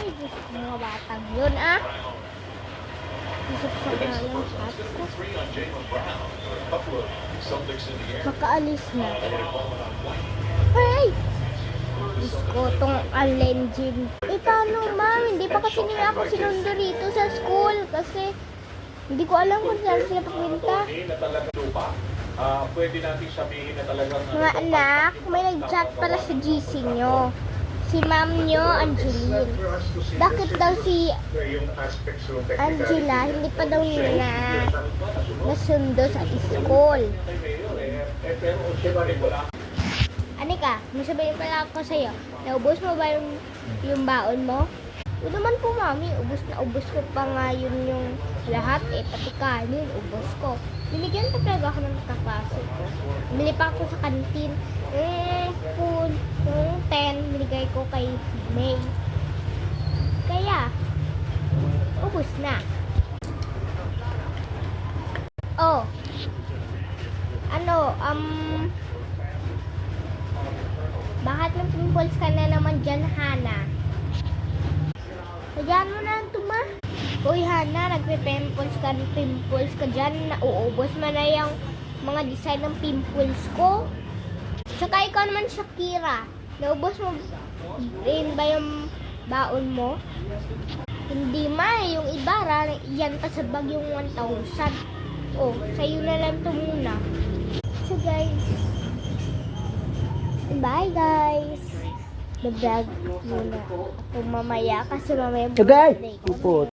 Ay, Diyos, mga batang yun, ah. Isip-sip na lang chat ko. Makaalis na. Hey! Diyos ko, tong Alengin. Eh, paano, ma'am? Hindi pa kasi nila ako sinundo rito sa school kasi hindi ko alam kung saan sila pupunta. Pwede natin sabihin na talagang Mga anak, may nag-chat pala sa GC nyo. Si ma'am nyo, Angeline. Bakit daw si Angela hindi pa daw nila nasundo sa school? Anika, may sabihin pala ako sa'yo. Naubos mo ba yung baon mo? O naman po, mami. Ubos ko pa nga yun yung lahat. Eh, pati kanin, ubos ko. Binigyan pa talaga ako ng kaklase ko. Bili pa ako sa kantin. Kung 10, binigay ko kay May. Kaya, ubos na. Oh. Bakit may pimples ka na naman dyan, Hana? Kayaan mo na lang ito, ma. Uy, Hana, nagpe-pimples ka dyan. Nauubos mo na yung mga design ng pimples ko. Tsaka ikaw naman, Shakira. Naubos mo rin ba yung baon mo? Hindi, ma. Yung iba, yan pa sa bag yung 1,000. Oh, sa'yo na lang ito muna. So, guys. Bye, guys. Nag-vlog muna ako mamaya kasi mamaya birthday ko.